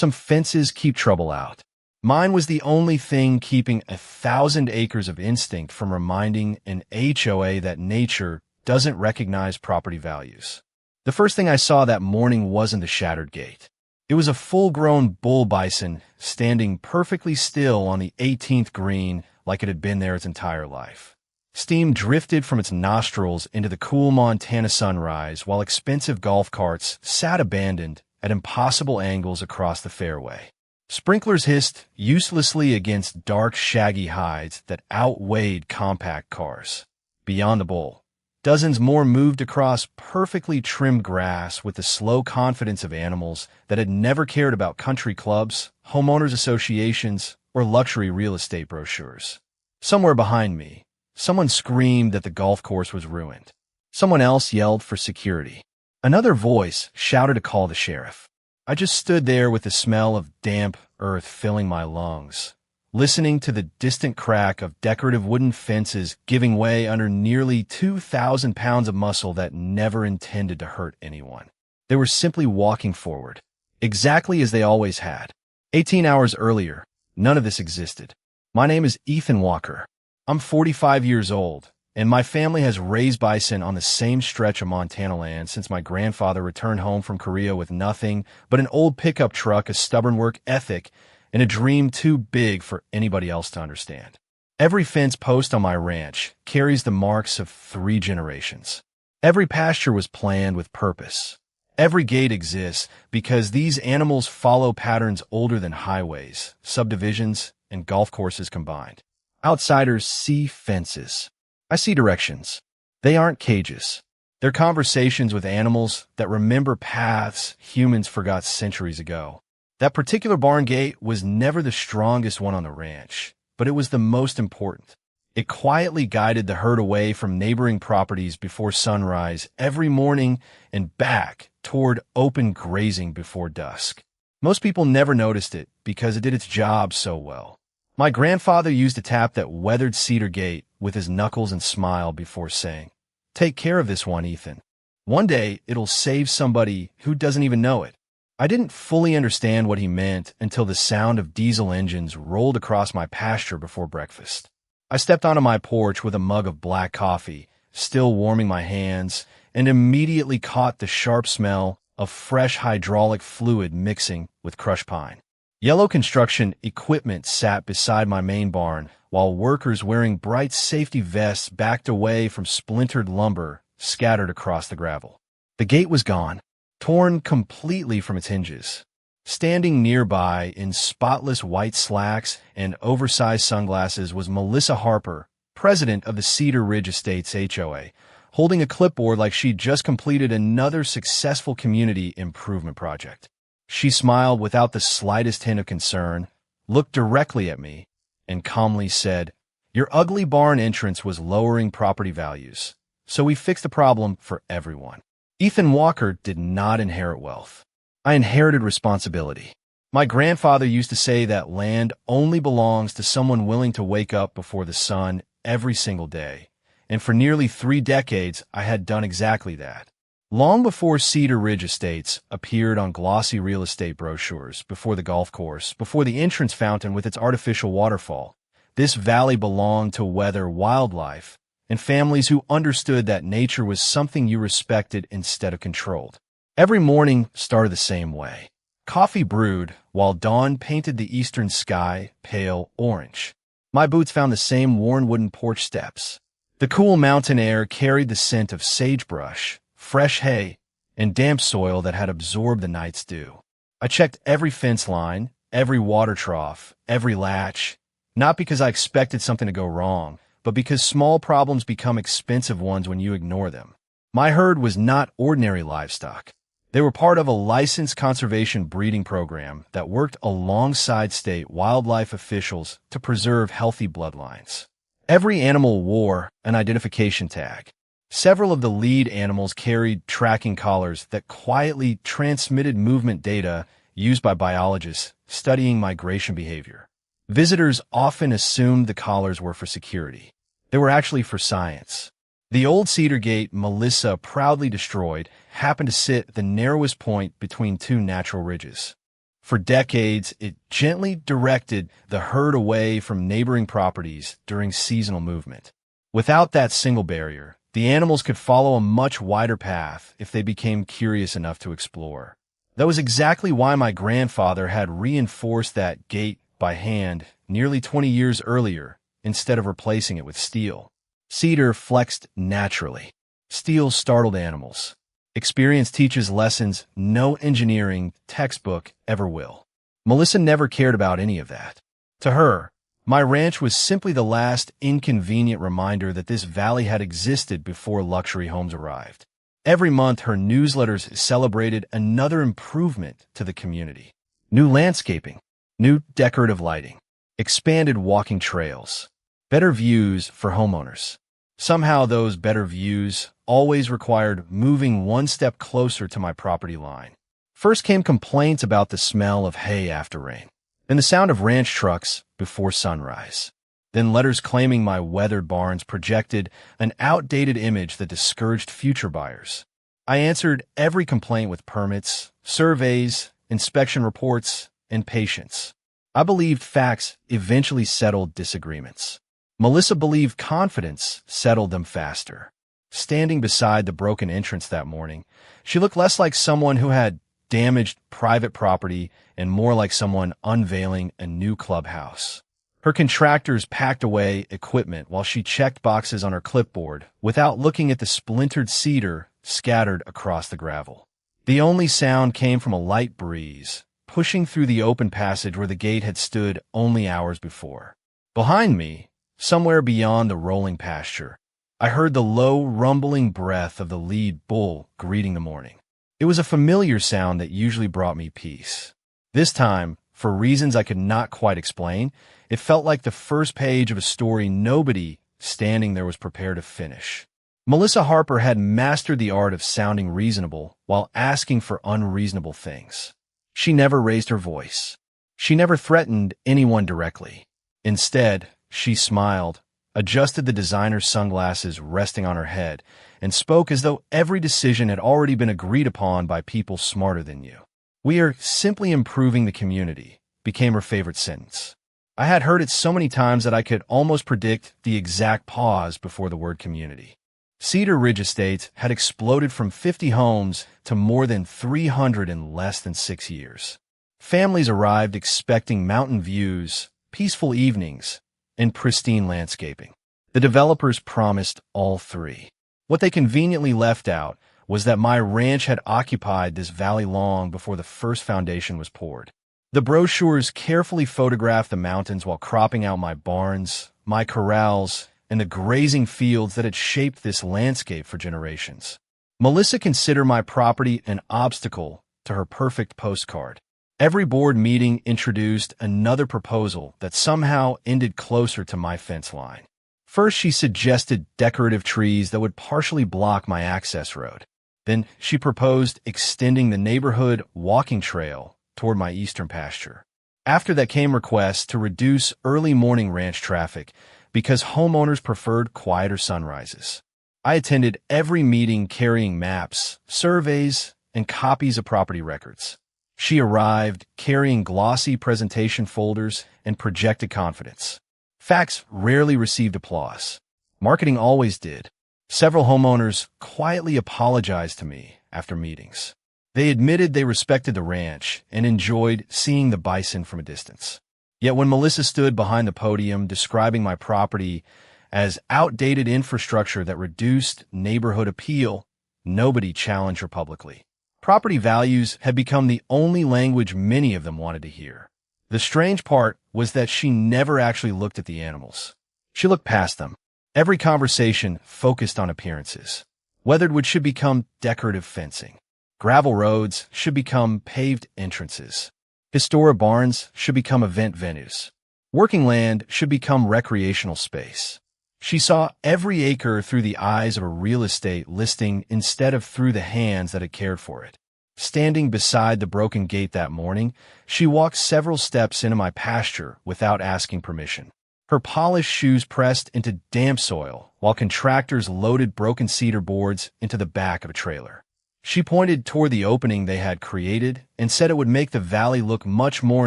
Some fences keep trouble out. Mine was the only thing keeping 1,000 acres of instinct from reminding an HOA that nature doesn't recognize property values. The first thing I saw that morning wasn't the shattered gate. It was a full-grown bull bison standing perfectly still on the 18th green like it had been there its entire life. Steam drifted from its nostrils into the cool Montana sunrise while expensive golf carts sat abandoned at impossible angles across the fairway. Sprinklers hissed uselessly against dark, shaggy hides that outweighed compact cars. Beyond the bull, dozens more moved across perfectly trimmed grass with the slow confidence of animals that had never cared about country clubs, homeowners associations, or luxury real estate brochures. Somewhere behind me, someone screamed that the golf course was ruined. Someone else yelled for security. Another voice shouted to call the sheriff. I just stood there with the smell of damp earth filling my lungs, listening to the distant crack of decorative wooden fences giving way under nearly 2,000 pounds of muscle that never intended to hurt anyone. They were simply walking forward, exactly as they always had. 18 hours earlier, none of this existed. My name is Ethan Walker. I'm 45 years old, and my family has raised bison on the same stretch of Montana land since my grandfather returned home from Korea with nothing but an old pickup truck, a stubborn work ethic, and a dream too big for anybody else to understand. Every fence post on my ranch carries the marks of 3 generations. Every pasture was planned with purpose. Every gate exists because these animals follow patterns older than highways, subdivisions, and golf courses combined. Outsiders see fences. I see directions. They aren't cages. They're conversations with animals that remember paths humans forgot centuries ago. That particular barn gate was never the strongest one on the ranch, but it was the most important. It quietly guided the herd away from neighboring properties before sunrise every morning and back toward open grazing before dusk. Most people never noticed it because it did its job so well. My grandfather used to tap that weathered cedar gate with his knuckles and smile before saying, "Take care of this one, Ethan. One day it'll save somebody who doesn't even know it." I didn't fully understand what he meant until the sound of diesel engines rolled across my pasture before breakfast. I stepped onto my porch with a mug of black coffee, still warming my hands, and immediately caught the sharp smell of fresh hydraulic fluid mixing with crushed pine. Yellow construction equipment sat beside my main barn, while workers wearing bright safety vests backed away from splintered lumber scattered across the gravel. The gate was gone, torn completely from its hinges. Standing nearby in spotless white slacks and oversized sunglasses was Melissa Harper, president of the Cedar Ridge Estates HOA, holding a clipboard like she'd just completed another successful community improvement project. She smiled without the slightest hint of concern, looked directly at me, and calmly said, "Your ugly barn entrance was lowering property values, so we fixed the problem for everyone." Ethan Walker did not inherit wealth. I inherited responsibility. My grandfather used to say that land only belongs to someone willing to wake up before the sun every single day, and for nearly 3 decades I had done exactly that. Long before Cedar Ridge Estates appeared on glossy real estate brochures, before the golf course, before the entrance fountain with its artificial waterfall, this valley belonged to weather, wildlife, and families who understood that nature was something you respected instead of controlled. Every morning started the same way. Coffee brewed while dawn painted the eastern sky pale orange. My boots found the same worn wooden porch steps. The cool mountain air carried the scent of sagebrush, fresh hay, and damp soil that had absorbed the night's dew. I checked every fence line, every water trough, every latch, not because I expected something to go wrong, but because small problems become expensive ones when you ignore them. My herd was not ordinary livestock. They were part of a licensed conservation breeding program that worked alongside state wildlife officials to preserve healthy bloodlines. Every animal wore an identification tag. Several of the lead animals carried tracking collars that quietly transmitted movement data used by biologists studying migration behavior. Visitors often assumed the collars were for security. They were actually for science. The old cedar gate Melissa proudly destroyed happened to sit at the narrowest point between 2 natural ridges. For decades, it gently directed the herd away from neighboring properties during seasonal movement. Without that single barrier, the animals could follow a much wider path if they became curious enough to explore. That was exactly why my grandfather had reinforced that gate by hand nearly 20 years earlier instead of replacing it with steel. Cedar flexed naturally. Steel startled animals. Experience teaches lessons no engineering textbook ever will. Melissa never cared about any of that. To her, my ranch was simply the last inconvenient reminder that this valley had existed before luxury homes arrived. Every month, her newsletters celebrated another improvement to the community. New landscaping, new decorative lighting, expanded walking trails, better views for homeowners. Somehow those better views always required moving one step closer to my property line. First came complaints about the smell of hay after rain, then the sound of ranch trucks before sunrise. Then letters claiming my weathered barns projected an outdated image that discouraged future buyers. I answered every complaint with permits, surveys, inspection reports, and patience. I believed facts eventually settled disagreements. Melissa believed confidence settled them faster. Standing beside the broken entrance that morning, she looked less like someone who had damaged private property and more like someone unveiling a new clubhouse. Her contractors packed away equipment while she checked boxes on her clipboard without looking at the splintered cedar scattered across the gravel. The only sound came from a light breeze, pushing through the open passage where the gate had stood only hours before. Behind me, somewhere beyond the rolling pasture, I heard the low, rumbling breath of the lead bull greeting the morning. It was a familiar sound that usually brought me peace. This time, for reasons I could not quite explain, it felt like the first page of a story nobody standing there was prepared to finish. Melissa Harper had mastered the art of sounding reasonable while asking for unreasonable things. She never raised her voice. She never threatened anyone directly. Instead, she smiled, adjusted the designer's sunglasses resting on her head, and spoke as though every decision had already been agreed upon by people smarter than you. "We are simply improving the community," became her favorite sentence. I had heard it so many times that I could almost predict the exact pause before the word community. Cedar Ridge Estates had exploded from 50 homes to more than 300 in less than 6 years. Families arrived expecting mountain views, peaceful evenings, and pristine landscaping. The developers promised all three. What they conveniently left out was that my ranch had occupied this valley long before the first foundation was poured. The brochures carefully photographed the mountains while cropping out my barns, my corrals, and the grazing fields that had shaped this landscape for generations. Melissa considered my property an obstacle to her perfect postcard. Every board meeting introduced another proposal that somehow ended closer to my fence line. First, she suggested decorative trees that would partially block my access road. Then she proposed extending the neighborhood walking trail toward my eastern pasture. After that came requests to reduce early morning ranch traffic because homeowners preferred quieter sunrises. I attended every meeting carrying maps, surveys, and copies of property records. She arrived carrying glossy presentation folders and projected confidence. Facts rarely received applause. Marketing always did. Several homeowners quietly apologized to me after meetings. They admitted they respected the ranch and enjoyed seeing the bison from a distance. Yet when Melissa stood behind the podium describing my property as outdated infrastructure that reduced neighborhood appeal, nobody challenged her publicly. Property values had become the only language many of them wanted to hear. The strange part was that she never actually looked at the animals. She looked past them. Every conversation focused on appearances. Weatheredwood should become decorative fencing. Gravel roads should become paved entrances. Historic barns should become event venues. Working land should become recreational space. She saw every acre through the eyes of a real estate listing instead of through the hands that had cared for it. Standing beside the broken gate that morning, she walked several steps into my pasture without asking permission. Her polished shoes pressed into damp soil while contractors loaded broken cedar boards into the back of a trailer. She pointed toward the opening they had created and said it would make the valley look much more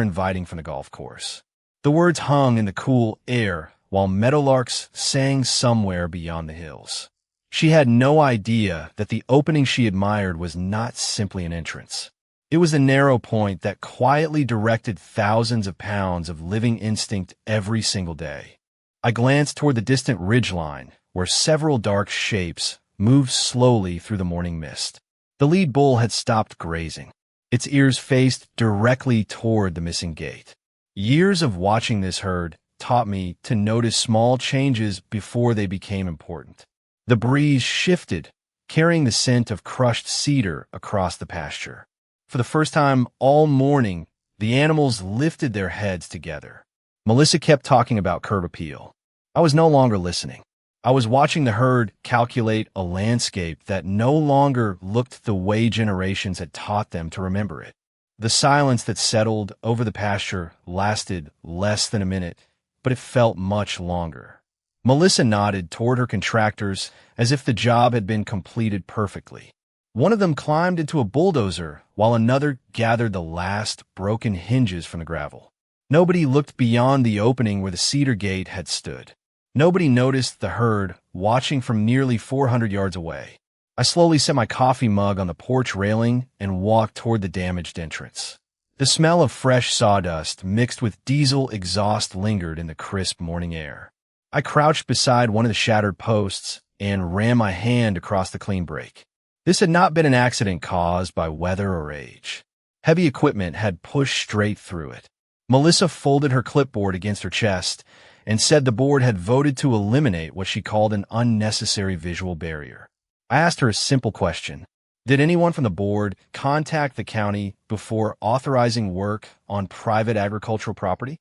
inviting from the golf course. The words hung in the cool air while meadowlarks sang somewhere beyond the hills. She had no idea that the opening she admired was not simply an entrance. It was a narrow point that quietly directed thousands of pounds of living instinct every single day. I glanced toward the distant ridgeline, where several dark shapes moved slowly through the morning mist. The lead bull had stopped grazing. Its ears faced directly toward the missing gate. Years of watching this herd taught me to notice small changes before they became important. The breeze shifted, carrying the scent of crushed cedar across the pasture. For the first time all morning, the animals lifted their heads together. Melissa kept talking about curb appeal. I was no longer listening. I was watching the herd calculate a landscape that no longer looked the way generations had taught them to remember it. The silence that settled over the pasture lasted less than a minute, but it felt much longer. Melissa nodded toward her contractors as if the job had been completed perfectly. One of them climbed into a bulldozer while another gathered the last broken hinges from the gravel. Nobody looked beyond the opening where the cedar gate had stood. Nobody noticed the herd watching from nearly 400 yards away. I slowly set my coffee mug on the porch railing and walked toward the damaged entrance. The smell of fresh sawdust mixed with diesel exhaust lingered in the crisp morning air. I crouched beside one of the shattered posts and ran my hand across the clean break. This had not been an accident caused by weather or age. Heavy equipment had pushed straight through it. Melissa folded her clipboard against her chest and said the board had voted to eliminate what she called an unnecessary visual barrier. I asked her a simple question. Did anyone from the board contact the county before authorizing work on private agricultural property?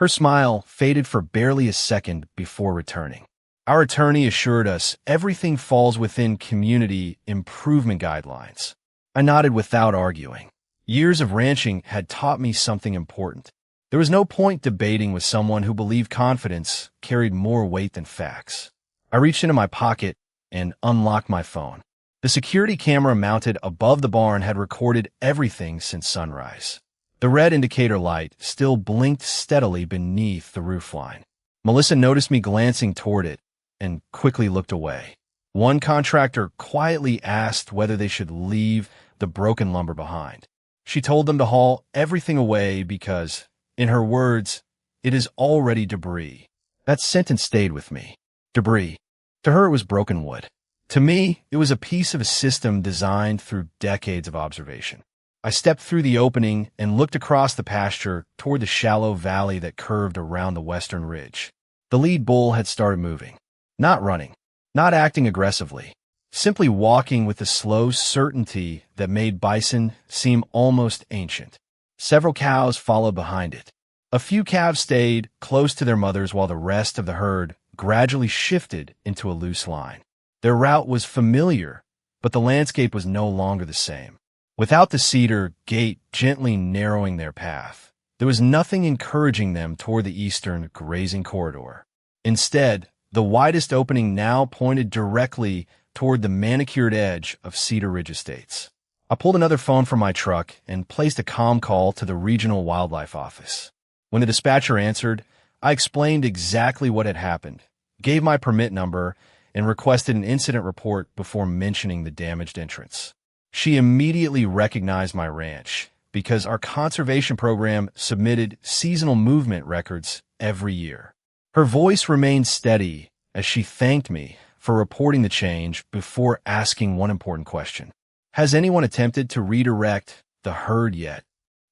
Her smile faded for barely a second before returning. Our attorney assured us everything falls within community improvement guidelines. I nodded without arguing. Years of ranching had taught me something important. There was no point debating with someone who believed confidence carried more weight than facts. I reached into my pocket and unlocked my phone. The security camera mounted above the barn had recorded everything since sunrise. The red indicator light still blinked steadily beneath the roofline. Melissa noticed me glancing toward it and quickly looked away. One contractor quietly asked whether they should leave the broken lumber behind. She told them to haul everything away because, in her words, it is already debris. That sentence stayed with me. Debris. To her, it was broken wood. To me, it was a piece of a system designed through decades of observation. I stepped through the opening and looked across the pasture toward the shallow valley that curved around the western ridge. The lead bull had started moving. Not running, not acting aggressively, simply walking with the slow certainty that made Bison seem almost ancient. Several cows followed behind it. A few calves stayed close to their mothers while the rest of the herd gradually shifted into a loose line. Their route was familiar, but the landscape was no longer the same. Without the cedar gate gently narrowing their path, there was nothing encouraging them toward the eastern grazing corridor. Instead, the widest opening now pointed directly toward the manicured edge of Cedar Ridge Estates. I pulled another phone from my truck and placed a comm call to the regional wildlife office. When the dispatcher answered, I explained exactly what had happened, gave my permit number, and requested an incident report before mentioning the damaged entrance. She immediately recognized my ranch because our conservation program submitted seasonal movement records every year. Her voice remained steady as she thanked me for reporting the change before asking one important question. Has anyone attempted to redirect the herd yet?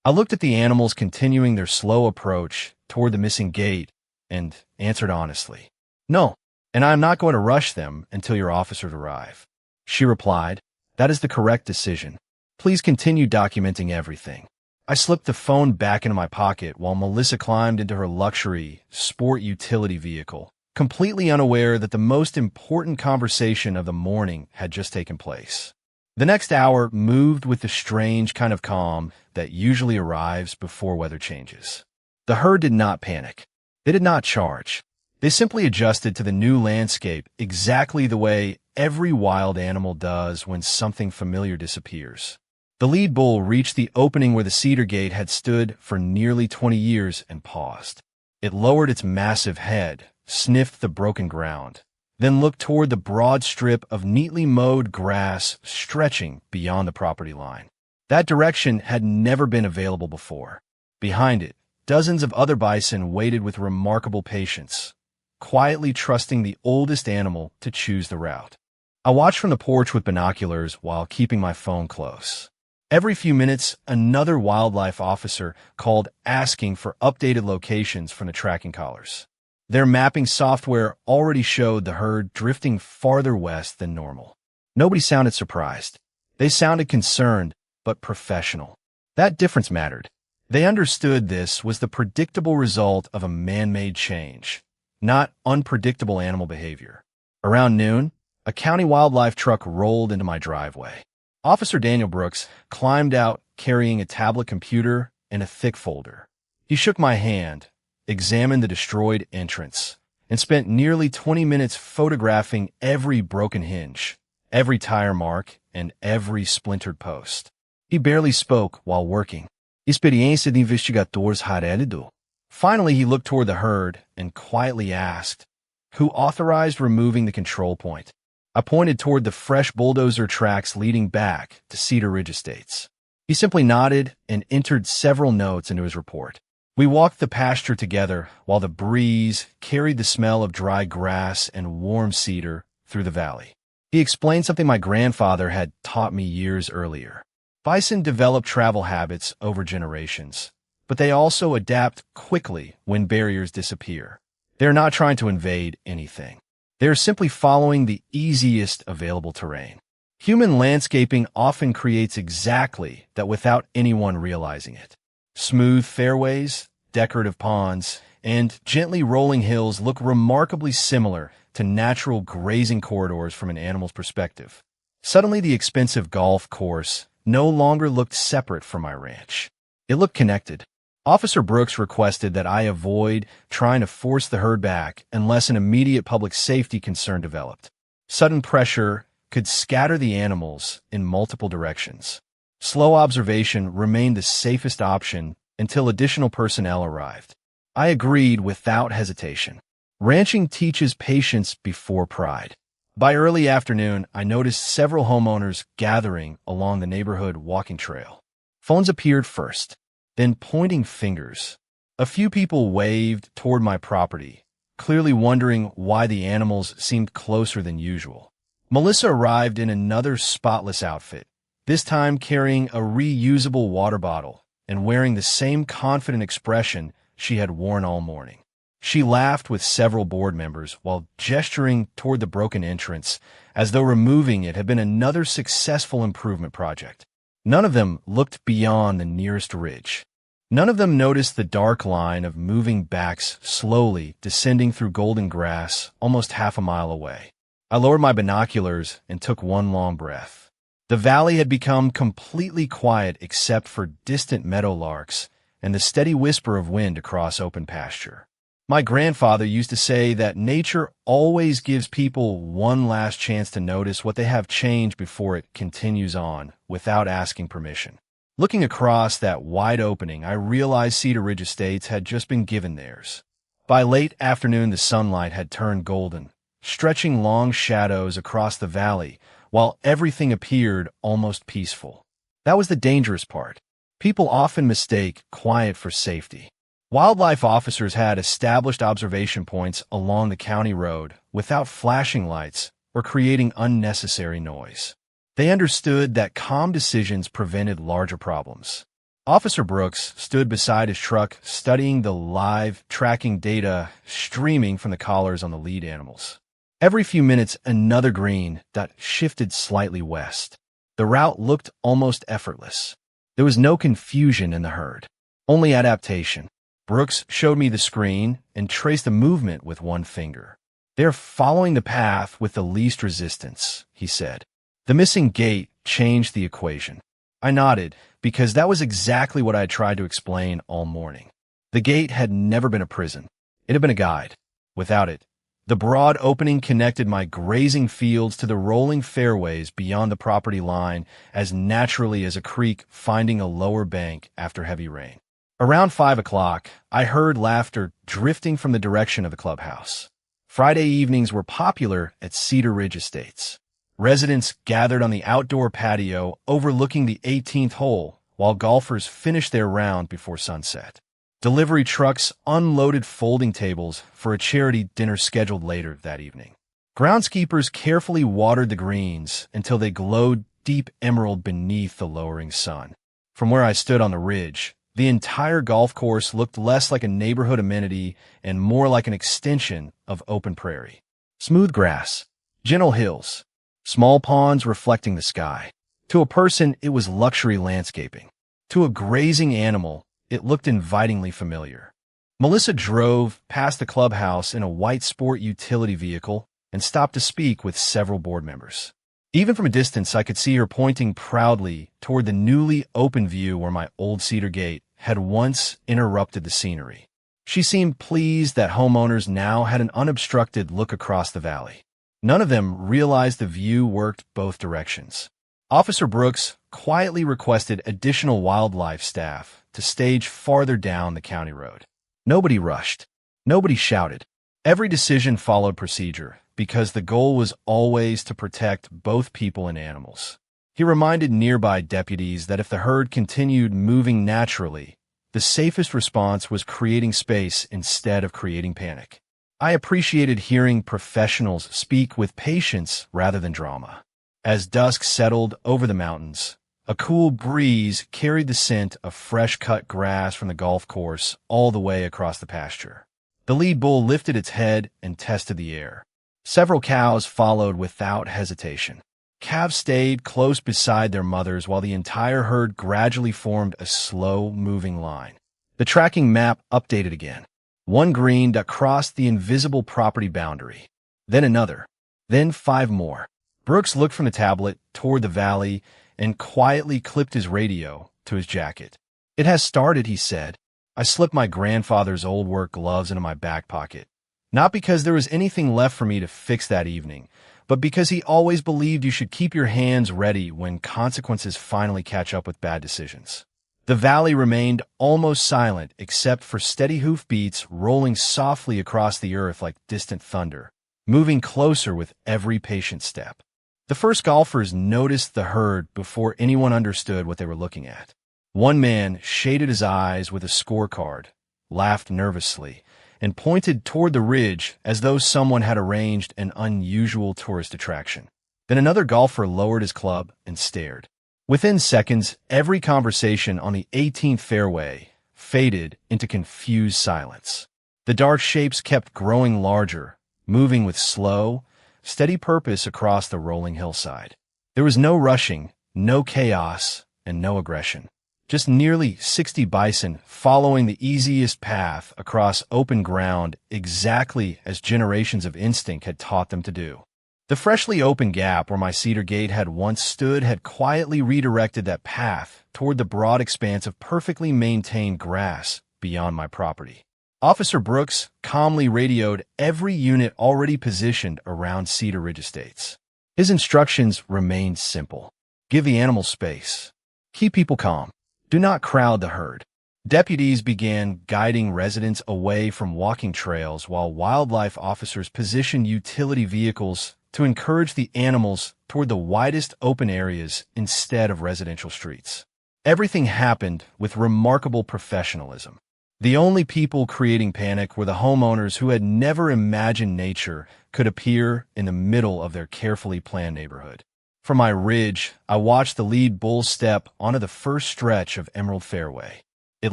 I looked at the animals continuing their slow approach toward the missing gate and answered honestly, no, and I am not going to rush them until your officers arrive. She replied, that is the correct decision. Please continue documenting everything. I slipped the phone back into my pocket while Melissa climbed into her luxury sport utility vehicle, completely unaware that the most important conversation of the morning had just taken place. The next hour moved with the strange kind of calm that usually arrives before weather changes. The herd did not panic. They did not charge. They simply adjusted to the new landscape exactly the way every wild animal does when something familiar disappears. The lead bull reached the opening where the cedar gate had stood for nearly 20 years and paused. It lowered its massive head, sniffed the broken ground, then looked toward the broad strip of neatly mowed grass stretching beyond the property line. That direction had never been available before. Behind it, dozens of other bison waited with remarkable patience, quietly trusting the oldest animal to choose the route. I watched from the porch with binoculars while keeping my phone close. Every few minutes, another wildlife officer called asking for updated locations from the tracking collars. Their mapping software already showed the herd drifting farther west than normal. Nobody sounded surprised. They sounded concerned, but professional. That difference mattered. They understood this was the predictable result of a man-made change, not unpredictable animal behavior. Around noon, a county wildlife truck rolled into my driveway. Officer Daniel Brooks climbed out carrying a tablet computer and a thick folder. He shook my hand, examined the destroyed entrance, and spent nearly 20 minutes photographing every broken hinge, every tire mark, and every splintered post. He barely spoke while working. Experiência de investigadores Harelido. Finally, he looked toward the herd and quietly asked, "Who authorized removing the control point?" I pointed toward the fresh bulldozer tracks leading back to Cedar Ridge Estates. He simply nodded and entered several notes into his report. We walked the pasture together while the breeze carried the smell of dry grass and warm cedar through the valley. He explained something my grandfather had taught me years earlier. Bison develop travel habits over generations, but they also adapt quickly when barriers disappear. They're not trying to invade anything. They're simply following the easiest available terrain. Human landscaping often creates exactly that without anyone realizing it. Smooth fairways, decorative ponds, and gently rolling hills look remarkably similar to natural grazing corridors from an animal's perspective. Suddenly, the expensive golf course no longer looked separate from my ranch. It looked connected. Officer Brooks requested that I avoid trying to force the herd back unless an immediate public safety concern developed. Sudden pressure could scatter the animals in multiple directions. Slow observation remained the safest option until additional personnel arrived. I agreed without hesitation. Ranching teaches patience before pride. By early afternoon, I noticed several homeowners gathering along the neighborhood walking trail. Phones appeared first, then pointing fingers. A few people waved toward my property, clearly wondering why the animals seemed closer than usual. Melissa arrived in another spotless outfit, this time carrying a reusable water bottle and wearing the same confident expression she had worn all morning. She laughed with several board members while gesturing toward the broken entrance, as though removing it had been another successful improvement project. None of them looked beyond the nearest ridge. None of them noticed the dark line of moving backs slowly descending through golden grass almost half a mile away. I lowered my binoculars and took one long breath. The valley had become completely quiet except for distant meadowlarks and the steady whisper of wind across open pasture. My grandfather used to say that nature always gives people one last chance to notice what they have changed before it continues on without asking permission. Looking across that wide opening, I realized Cedar Ridge Estates had just been given theirs. By late afternoon, the sunlight had turned golden, stretching long shadows across the valley, while everything appeared almost peaceful. That was the dangerous part. People often mistake quiet for safety. Wildlife officers had established observation points along the county road without flashing lights or creating unnecessary noise. They understood that calm decisions prevented larger problems. Officer Brooks stood beside his truck studying the live tracking data streaming from the collars on the lead animals. Every few minutes, another green dot shifted slightly west. The route looked almost effortless. There was no confusion in the herd, only adaptation. Brooks showed me the screen and traced the movement with one finger. "They're following the path with the least resistance," he said. The missing gate changed the equation. I nodded, because that was exactly what I had tried to explain all morning. The gate had never been a prison. It had been a guide. Without it, the broad opening connected my grazing fields to the rolling fairways beyond the property line as naturally as a creek finding a lower bank after heavy rain. Around 5 o'clock, I heard laughter drifting from the direction of the clubhouse. Friday evenings were popular at Cedar Ridge Estates. Residents gathered on the outdoor patio overlooking the 18th hole while golfers finished their round before sunset. Delivery trucks unloaded folding tables for a charity dinner scheduled later that evening. Groundskeepers carefully watered the greens until they glowed deep emerald beneath the lowering sun. From where I stood on the ridge, the entire golf course looked less like a neighborhood amenity and more like an extension of open prairie. Smooth grass, gentle hills, small ponds reflecting the sky. To a person, it was luxury landscaping. To a grazing animal, it looked invitingly familiar. Melissa drove past the clubhouse in a white sport utility vehicle and stopped to speak with several board members. Even from a distance, I could see her pointing proudly toward the newly open view where my old cedar gate had once interrupted the scenery. She seemed pleased that homeowners now had an unobstructed look across the valley. None of them realized the view worked both directions. Officer Brooks quietly requested additional wildlife staff to stage farther down the county road. Nobody rushed. Nobody shouted. Every decision followed procedure because the goal was always to protect both people and animals. He reminded nearby deputies that if the herd continued moving naturally, the safest response was creating space instead of creating panic. I appreciated hearing professionals speak with patience rather than drama. As dusk settled over the mountains, a cool breeze carried the scent of fresh-cut grass from the golf course all the way across the pasture. The lead bull lifted its head and tested the air. Several cows followed without hesitation. Calves stayed close beside their mothers while the entire herd gradually formed a slow-moving line. The tracking map updated again. One green that crossed the invisible property boundary. Then another. Then 5 more. Brooks looked from the tablet toward the valley and quietly clipped his radio to his jacket. "It has started," he said. I slipped my grandfather's old work gloves into my back pocket. Not because there was anything left for me to fix that evening, but because he always believed you should keep your hands ready when consequences finally catch up with bad decisions. The valley remained almost silent except for steady hoofbeats rolling softly across the earth like distant thunder, moving closer with every patient step. The first golfers noticed the herd before anyone understood what they were looking at. One man shaded his eyes with a scorecard, laughed nervously, and pointed toward the ridge as though someone had arranged an unusual tourist attraction. Then another golfer lowered his club and stared. Within seconds, every conversation on the 18th fairway faded into confused silence. The dark shapes kept growing larger, moving with slow, steady purpose across the rolling hillside. There was no rushing, no chaos, and no aggression. Just nearly 60 bison following the easiest path across open ground exactly as generations of instinct had taught them to do. The freshly opened gap where my cedar gate had once stood had quietly redirected that path toward the broad expanse of perfectly maintained grass beyond my property. Officer Brooks calmly radioed every unit already positioned around Cedar Ridge Estates. His instructions remained simple. Give the animals space. Keep people calm. Do not crowd the herd. Deputies began guiding residents away from walking trails while wildlife officers positioned utility vehicles to encourage the animals toward the widest open areas instead of residential streets. Everything happened with remarkable professionalism. The only people creating panic were the homeowners who had never imagined nature could appear in the middle of their carefully planned neighborhood. From my ridge, I watched the lead bull step onto the first stretch of Emerald Fairway. It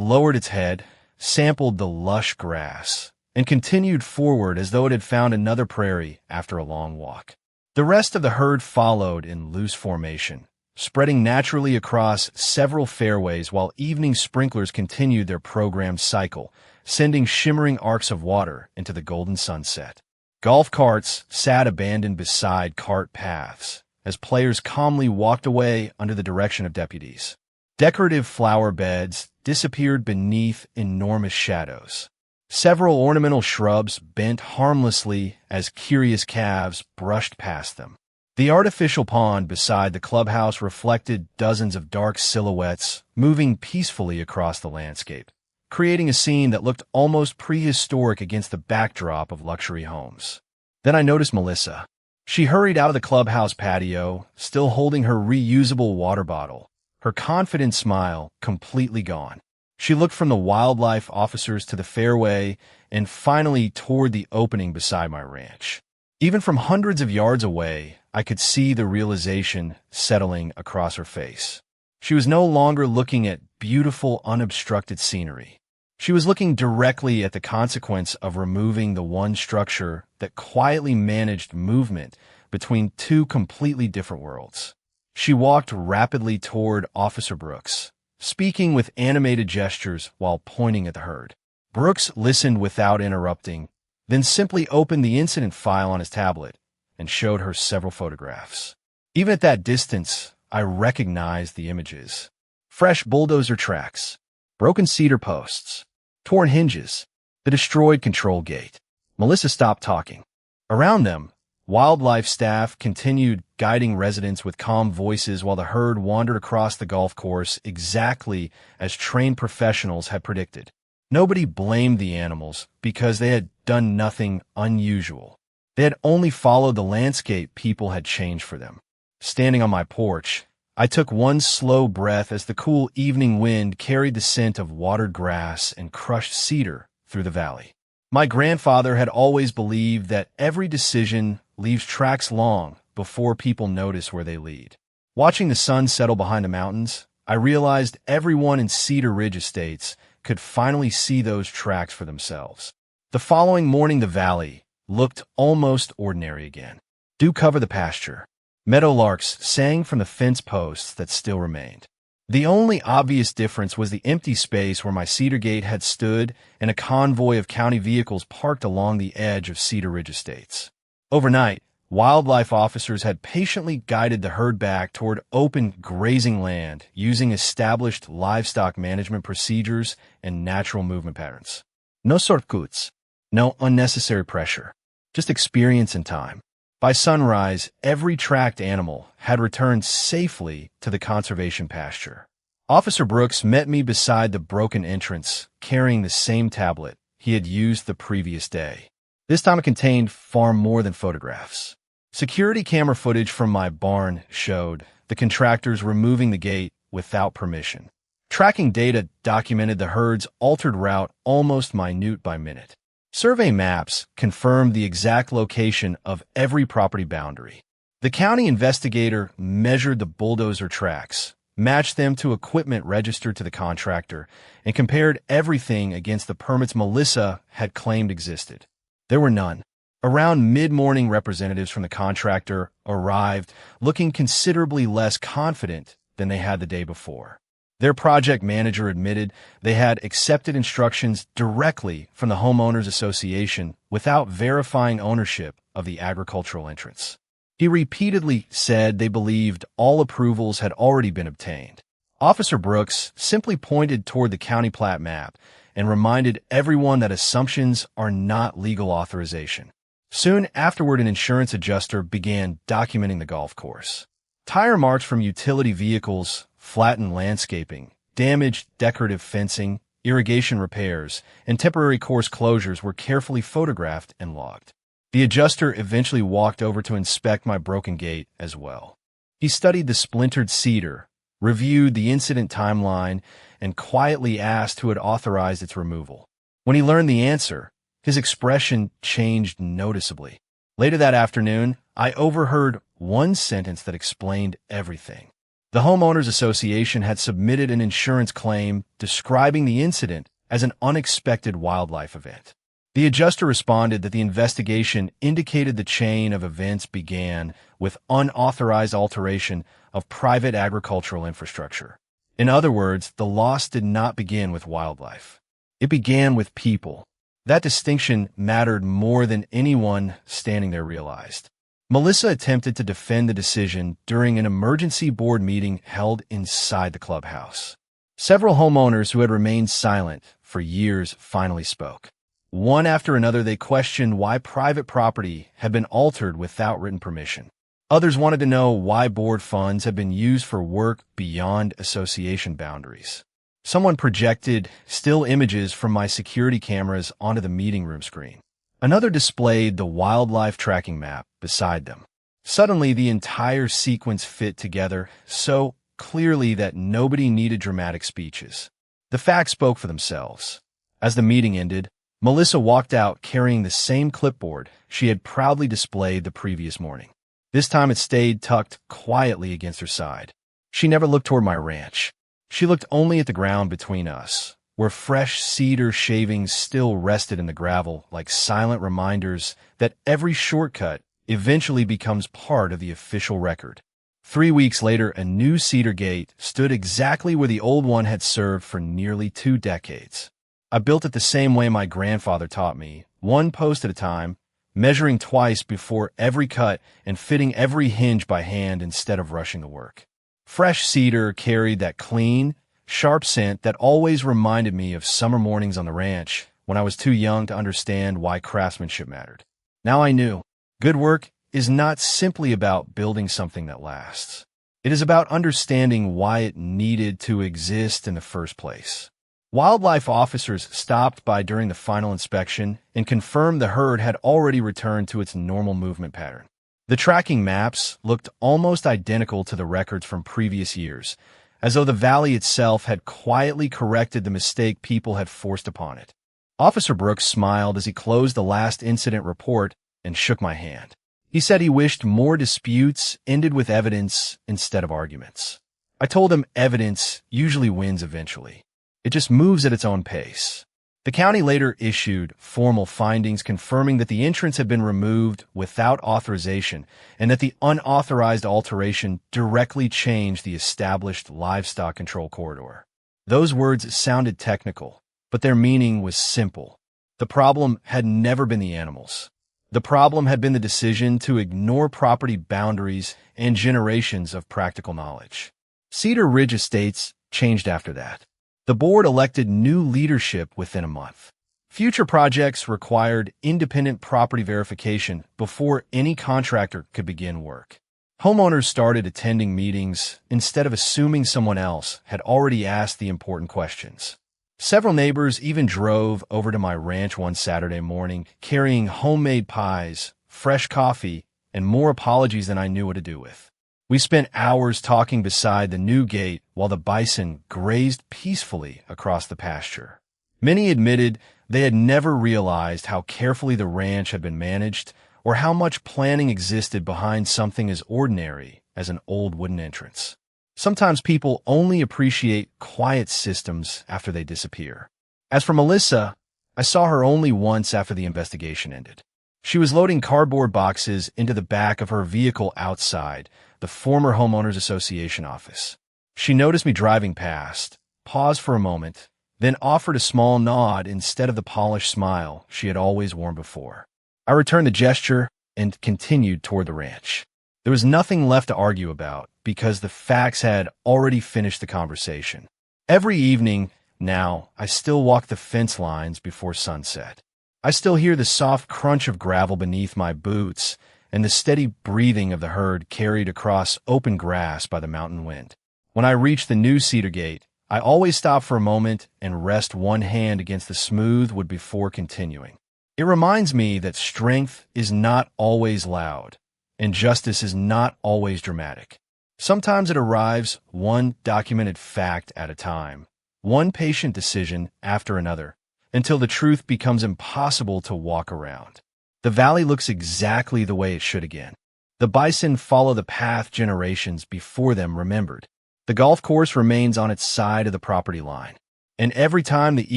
lowered its head, sampled the lush grass, and continued forward as though it had found another prairie after a long walk. The rest of the herd followed in loose formation, spreading naturally across several fairways while evening sprinklers continued their programmed cycle, sending shimmering arcs of water into the golden sunset. Golf carts sat abandoned beside cart paths as players calmly walked away under the direction of deputies. Decorative flower beds disappeared beneath enormous shadows. Several ornamental shrubs bent harmlessly as curious calves brushed past them. The artificial pond beside the clubhouse reflected dozens of dark silhouettes moving peacefully across the landscape, creating a scene that looked almost prehistoric against the backdrop of luxury homes. Then I noticed Melissa. She hurried out of the clubhouse patio, still holding her reusable water bottle, her confident smile completely gone. She looked from the wildlife officers to the fairway and finally toward the opening beside my ranch. Even from hundreds of yards away, I could see the realization settling across her face. She was no longer looking at beautiful, unobstructed scenery. She was looking directly at the consequence of removing the one structure that quietly managed movement between two completely different worlds. She walked rapidly toward Officer Brooks, speaking with animated gestures while pointing at the herd. Brooks listened without interrupting, then simply opened the incident file on his tablet and showed her several photographs. Even at that distance, I recognized the images. Fresh bulldozer tracks, broken cedar posts, torn hinges, the destroyed control gate. Melissa stopped talking. Around them, wildlife staff continued guiding residents with calm voices while the herd wandered across the golf course exactly as trained professionals had predicted. Nobody blamed the animals because they had done nothing unusual. They had only followed the landscape people had changed for them. Standing on my porch, I took one slow breath as the cool evening wind carried the scent of watered grass and crushed cedar through the valley. My grandfather had always believed that every decision leaves tracks long before people notice where they lead. Watching the sun settle behind the mountains, I realized everyone in Cedar Ridge Estates could finally see those tracks for themselves. The following morning, the valley looked almost ordinary again. Dew covered the pasture. Meadowlarks sang from the fence posts that still remained. The only obvious difference was the empty space where my Cedar Gate had stood and a convoy of county vehicles parked along the edge of Cedar Ridge Estates. Overnight, wildlife officers had patiently guided the herd back toward open grazing land using established livestock management procedures and natural movement patterns. No shortcuts, no unnecessary pressure, just experience and time. By sunrise, every tracked animal had returned safely to the conservation pasture. Officer Brooks met me beside the broken entrance, carrying the same tablet he had used the previous day. This time it contained far more than photographs. Security camera footage from my barn showed the contractors removing the gate without permission. Tracking data documented the herd's altered route almost minute by minute. Survey maps confirmed the exact location of every property boundary. The county investigator measured the bulldozer tracks, matched them to equipment registered to the contractor, and compared everything against the permits Melissa had claimed existed. There were none. Around mid-morning, representatives from the contractor arrived, looking considerably less confident than they had the day before. Their project manager admitted they had accepted instructions directly from the Homeowners Association without verifying ownership of the agricultural entrance. He repeatedly said they believed all approvals had already been obtained. Officer Brooks simply pointed toward the county plat map and reminded everyone that assumptions are not legal authorization. Soon afterward, an insurance adjuster began documenting the golf course. Tire marks from utility vehicles, flattened landscaping, damaged decorative fencing, irrigation repairs, and temporary course closures were carefully photographed and logged. The adjuster eventually walked over to inspect my broken gate as well. He studied the splintered cedar, reviewed the incident timeline, and quietly asked who had authorized its removal. When he learned the answer, his expression changed noticeably. Later that afternoon, I overheard one sentence that explained everything. The Homeowners Association had submitted an insurance claim describing the incident as an unexpected wildlife event. The adjuster responded that the investigation indicated the chain of events began with unauthorized alteration of private agricultural infrastructure. In other words, the loss did not begin with wildlife. It began with people. That distinction mattered more than anyone standing there realized. Melissa attempted to defend the decision during an emergency board meeting held inside the clubhouse. Several homeowners who had remained silent for years finally spoke. One after another, they questioned why private property had been altered without written permission. Others wanted to know why board funds had been used for work beyond association boundaries. Someone projected still images from my security cameras onto the meeting room screen. Another displayed the wildlife tracking map beside them. Suddenly, the entire sequence fit together so clearly that nobody needed dramatic speeches. The facts spoke for themselves. As the meeting ended, Melissa walked out carrying the same clipboard she had proudly displayed the previous morning. This time it stayed tucked quietly against her side. She never looked toward my ranch. She looked only at the ground between us, where fresh cedar shavings still rested in the gravel like silent reminders that every shortcut eventually becomes part of the official record. 3 weeks later, a new cedar gate stood exactly where the old one had served for nearly 2 decades. I built it the same way my grandfather taught me, one post at a time, measuring twice before every cut and fitting every hinge by hand instead of rushing the work. Fresh cedar carried that clean, sharp scent that always reminded me of summer mornings on the ranch when I was too young to understand why craftsmanship mattered. Now I knew. Good work is not simply about building something that lasts. It is about understanding why it needed to exist in the first place. Wildlife officers stopped by during the final inspection and confirmed the herd had already returned to its normal movement pattern. The tracking maps looked almost identical to the records from previous years, as though the valley itself had quietly corrected the mistake people had forced upon it. Officer Brooks smiled as he closed the last incident report and shook my hand. He said he wished more disputes ended with evidence instead of arguments. I told him evidence usually wins eventually. It just moves at its own pace. The county later issued formal findings confirming that the entrance had been removed without authorization and that the unauthorized alteration directly changed the established livestock control corridor. Those words sounded technical, but their meaning was simple. The problem had never been the animals. The problem had been the decision to ignore property boundaries and generations of practical knowledge. Cedar Ridge Estates changed after that. The board elected new leadership within a month. Future projects required independent property verification before any contractor could begin work. Homeowners started attending meetings instead of assuming someone else had already asked the important questions. Several neighbors even drove over to my ranch one Saturday morning carrying homemade pies, fresh coffee, and more apologies than I knew what to do with. We spent hours talking beside the new gate while the bison grazed peacefully across the pasture. Many admitted they had never realized how carefully the ranch had been managed or how much planning existed behind something as ordinary as an old wooden entrance. Sometimes people only appreciate quiet systems after they disappear. As for Melissa, I saw her only once after the investigation ended. She was loading cardboard boxes into the back of her vehicle outside the former Homeowners Association office. She noticed me driving past, paused for a moment, then offered a small nod instead of the polished smile she had always worn before. I returned the gesture and continued toward the ranch. There was nothing left to argue about because the facts had already finished the conversation. Every evening now, I still walk the fence lines before sunset. I still hear the soft crunch of gravel beneath my boots and the steady breathing of the herd carried across open grass by the mountain wind. When I reach the new cedar gate, I always stop for a moment and rest one hand against the smooth wood before continuing. It reminds me that strength is not always loud, and justice is not always dramatic. Sometimes it arrives one documented fact at a time, one patient decision after another, until the truth becomes impossible to walk around. The valley looks exactly the way it should again. The bison follow the path generations before them remembered. The golf course remains on its side of the property line. And every time the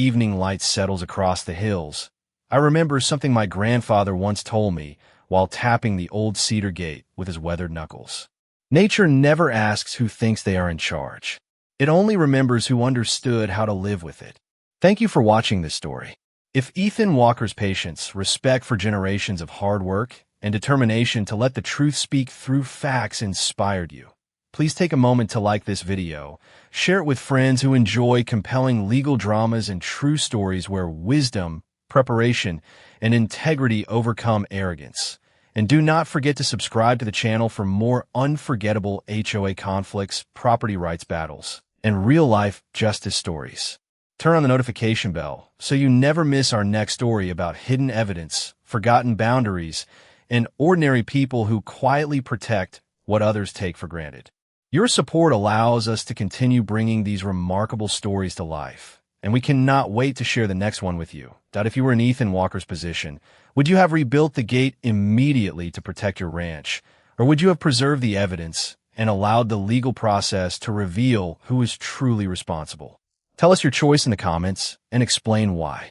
evening light settles across the hills, I remember something my grandfather once told me while tapping the old cedar gate with his weathered knuckles. Nature never asks who thinks they are in charge. It only remembers who understood how to live with it. Thank you for watching this story. If Ethan Walker's patience, respect for generations of hard work, and determination to let the truth speak through facts inspired you, please take a moment to like this video, share it with friends who enjoy compelling legal dramas and true stories where wisdom preparation, and integrity overcome arrogance. And do not forget to subscribe to the channel for more unforgettable HOA conflicts, property rights battles, and real-life justice stories. Turn on the notification bell so you never miss our next story about hidden evidence, forgotten boundaries, and ordinary people who quietly protect what others take for granted. Your support allows us to continue bringing these remarkable stories to life, and we cannot wait to share the next one with you. If you were in Ethan Walker's position, would you have rebuilt the gate immediately to protect your ranch, or would you have preserved the evidence and allowed the legal process to reveal who is truly responsible? Tell us your choice in the comments and explain why.